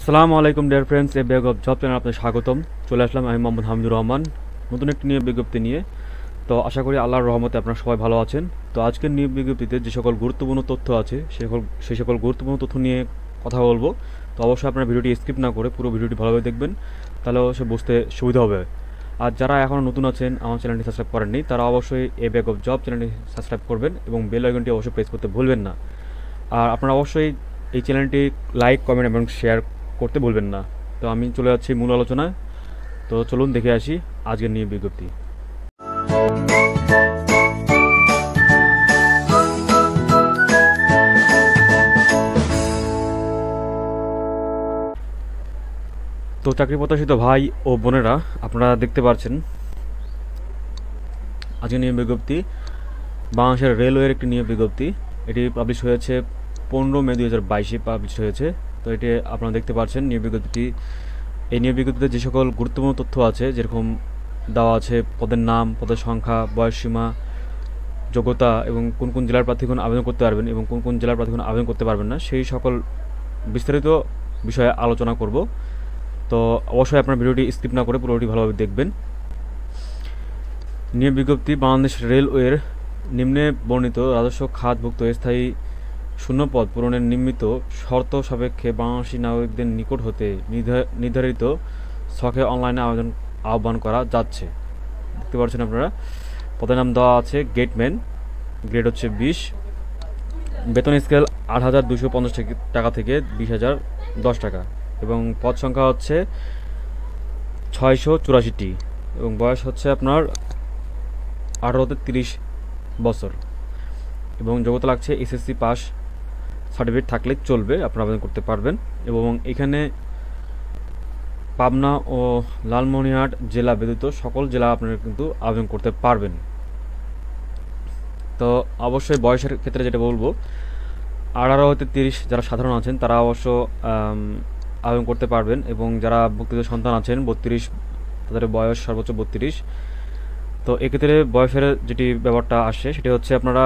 আসসালামু আলাইকুম dear friends, A bag of job channel আপনাদের স্বাগতম। চলে আসলাম আমি মোহাম্মদ হামিদুর রহমান নতুন একটি নিয়োগ বিজ্ঞপ্তি নিয়ে। তো আশা করি আল্লাহর রহমতে আপনারা সবাই ভালো আছেন। তো আজকের নিয়োগ বিজ্ঞপ্তিতে যে সকল গুরুত্বপূর্ণ তথ্য আছে সেই সকল গুরুত্বপূর্ণ তথ্য নিয়ে কথা বলবো। তো অবশ্যই আপনারা ভিডিওটি স্কিপ না করে পুরো ভিডিওটি ভালোভাবে দেখবেন, তাহলে অবশ্যই বুঝতে সুবিধা হবে। আর যারা এখনও নতুন আছেন, আমার চ্যানেলটি সাবস্ক্রাইব করেননি, তারা অবশ্যই এ ব্যাগ অফ জব চ্যানেলটি সাবস্ক্রাইব করবেন এবং বেল আইকনটি অবশ্যই প্রেস করতে ভুলবেন না। আর আপনারা অবশ্যই এই চ্যানেলটি লাইক, কমেন্ট এবং শেয়ার করতে ভুলবেন না। তো আমি চলে যাচ্ছি মূল আলোচনায়। তো চলুন দেখে আসি আজকের নিয়োগ বিজ্ঞপ্তি। তো চাকরি প্রত্যাশিত ভাই ও বোনেরা, আপনারা দেখতে পাচ্ছেন আজকের নিয়োগ বিজ্ঞপ্তি বাংলাদেশের রেলওয়ের একটি নিয়োগ বিজ্ঞপ্তি। এটি পাবলিশ হয়েছে 15 মে 2022 পাবলিশ হয়েছে। তো এটি আপনারা দেখতে পাচ্ছেন নিয়োগ বিজ্ঞপ্তিটি। এই নিয়োগ বিজ্ঞপ্তিতে যে সকল গুরুত্বপূর্ণ তথ্য আছে, যেরকম দেওয়া আছে পদের নাম, পদের সংখ্যা, বয়সসীমা, যোগ্যতা এবং কোন কোন জেলার প্রার্থীগণ আবেদন করতে পারবেন এবং কোন কোন জেলার প্রার্থীগণ আবেদন করতে পারবেন না, সেই সকল বিস্তারিত বিষয়ে আলোচনা করব। তো অবশ্যই আপনার ভিডিওটি স্কিপ না করে পুরোটি ভালোভাবে দেখবেন। নিয়োগ বিজ্ঞপ্তি বাংলাদেশ রেলওয়ের নিম্নে বর্ণিত রাজস্ব খাতভুক্ত স্থায়ী শূন্যপদ পূরণের নিমিত্ত শর্ত সাপেক্ষে বাংলাদেশী নাগরিকদের নিকট হতে নির্ধারিত ছকে অনলাইনে আহ্বান করা যাচ্ছে। দেখতে পাচ্ছেন আপনারা, পদের নাম দেওয়া আছে গেটম্যান, গ্রেড হচ্ছে 20, বেতন স্কেল 8,250 টাকা থেকে 20,010 টাকা এবং পদ সংখ্যা হচ্ছে 684টি এবং বয়স হচ্ছে আপনার 18 থেকে 30 বছর এবং যোগ্যতা লাগছে এসএসসি পাস সার্টিফিকেট থাকলে চলবে, আপনারা আবেদন করতে পারবেন। এবং এখানে পাবনা ও লালমনিরহাট জেলা ব্যতীত সকল জেলা আপনারা কিন্তু আবেদন করতে পারবেন। তো অবশ্যই বয়সের ক্ষেত্রে যেটা বলবো, 18 হতে 30 যারা সাধারণ আছেন তারা অবশ্য আবেদন করতে পারবেন এবং যারা ভুক্তিত সন্তান আছেন 32, তাদের বয়স সর্বোচ্চ 32। তো এক্ষেত্রে বয়সের যেটি ব্যাপারটা আসে সেটি হচ্ছে আপনারা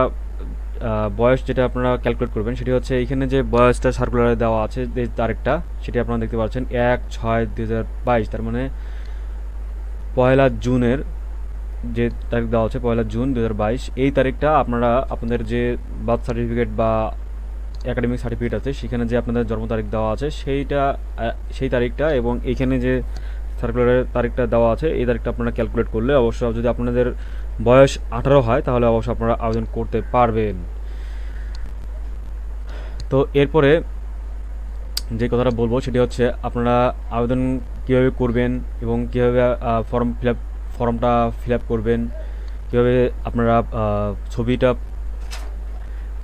বয়স যেটা আপনারা ক্যালকুলেট করবেন সেটি হচ্ছে এইখানে যে বয়সটা সার্কুলারে দেওয়া আছে যে তারিখটা, সেটি আপনারা দেখতে পাচ্ছেন 1/6/2022, তার মানে 1 জুনের যে তারিখ দেওয়া আছে 1 জুন 2022, এই তারিখটা আপনারা আপনাদের যে বার্থ সার্টিফিকেট বা একাডেমিক সার্টিফিকেট আছে সেখানে যে আপনাদের জন্ম তারিখ দেওয়া আছে সেই তারিখটা এবং এইখানে যে সার্কুলারের তারিখটা দেওয়া আছে এই তারিখটা আপনারা ক্যালকুলেট করলে অবশ্যই যদি আপনাদের বয়স 18 হয় তাহলে অবশ্যই আপনারা আবেদন করতে পারবেন। তো এরপরে যে কথাটা বলবো সেটি হচ্ছে আপনারা আবেদন কীভাবে করবেন এবং কীভাবে ফর্মটা ফিল আপ করবেন, কীভাবে আপনারা ছবিটা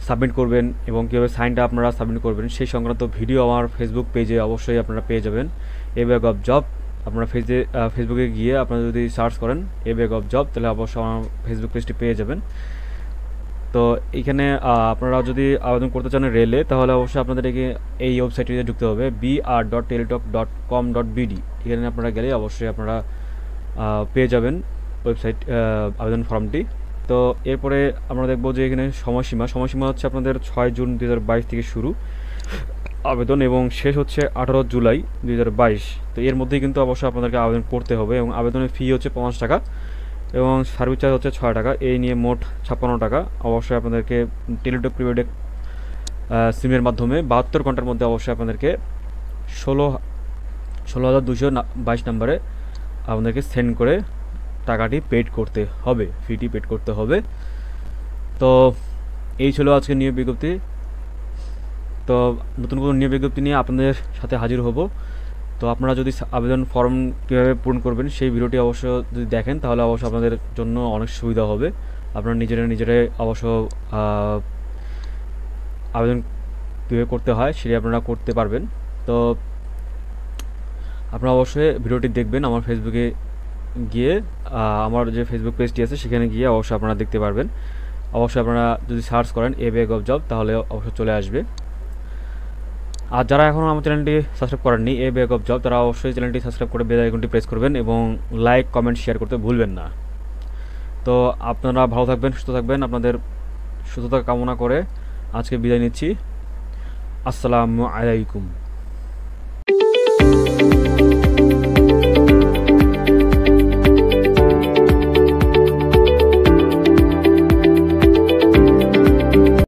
সাবমিট করবেন এবং কীভাবে সাইনটা আপনারা সাবমিট করবেন, সেই সংক্রান্ত ভিডিও আমার ফেসবুক পেজে অবশ্যই আপনারা পেয়ে যাবেন। এ ব্যাগ অফ জব, আপনারা ফেসবুকে গিয়ে আপনারা যদি সার্চ করেন এ ব্যাগ অফ জব তাহলে অবশ্যই আমার ফেসবুক পেজটি পেয়ে যাবেন। তো এইখানে আপনারা যদি আবেদন করতে চান রেলে, তাহলে অবশ্যই আপনাদেরকে এই ওয়েবসাইটটিতে ঢুকতে হবে br.teletalk.com.bd। এখানে আপনারা গেলে অবশ্যই আপনারা পেয়ে যাবেন ওয়েবসাইট আবেদন ফর্মটি। তো এরপরে আমরা দেখব যে এখানে সময়সীমা হচ্ছে আপনাদের 6 জুন 2022 থেকে শুরু আবেদন এবং শেষ হচ্ছে 18 জুলাই 2022। তো এর মধ্যেই কিন্তু অবশ্যই আপনাদেরকে আবেদন করতে হবে এবং আবেদনের ফি হচ্ছে 50 টাকা এবং সার্ভিস চার্জ হচ্ছে 6 টাকা, এই নিয়ে মোট 56 টাকা। অবশ্যই আপনাদেরকে টেলিটক প্রিপেড সিমের মাধ্যমে 72 ঘন্টার মধ্যে অবশ্যই আপনাদেরকে 16,222 নম্বরে আপনাদেরকে সেন্ড করে টাকাটি পেড করতে হবে, ফিটি পেড করতে হবে। তো এই ছিল আজকে নিয়োগ বিজ্ঞপ্তি। তো নতুন কোনো নিয়োগ বিজ্ঞপ্তি নিয়ে আপনাদের সাথে হাজির হব। তো আপনারা যদি আবেদন ফর্ম কীভাবে পূরণ করবেন সেই ভিডিওটি অবশ্য যদি দেখেন তাহলে অবশ্যই আপনাদের জন্য অনেক সুবিধা হবে। আপনারা নিজেরাই অবশ্য আবেদন কীভাবে করতে হয় সেটি আপনারা করতে পারবেন। তো আপনারা অবশ্যই ভিডিওটি দেখবেন আমার ফেসবুকে গিয়ে, আমার যে ফেসবুক পেজটি আছে সেখানে গিয়ে অবশ্যই আপনারা দেখতে পারবেন। অবশ্যই আপনারা যদি সার্চ করেন এ ব্যাগ অফ জব তাহলে অবশ্যই চলে আসবে। আর যারা এখনও আমার চ্যানেলটি সাবস্ক্রাইব করেননি এ ব্যাগ অফ জব, তারা অবশ্যই চ্যানেলটি সাবস্ক্রাইব করে বেল আইকনটি প্রেস করবেন এবং লাইক, কমেন্ট, শেয়ার করতে ভুলবেন না। তো আপনারা ভালো থাকবেন, সুস্থ থাকবেন, আপনাদের সুস্থতা কামনা করে আজকে বিদায় নিচ্ছি। আসসালামু আলাইকুম।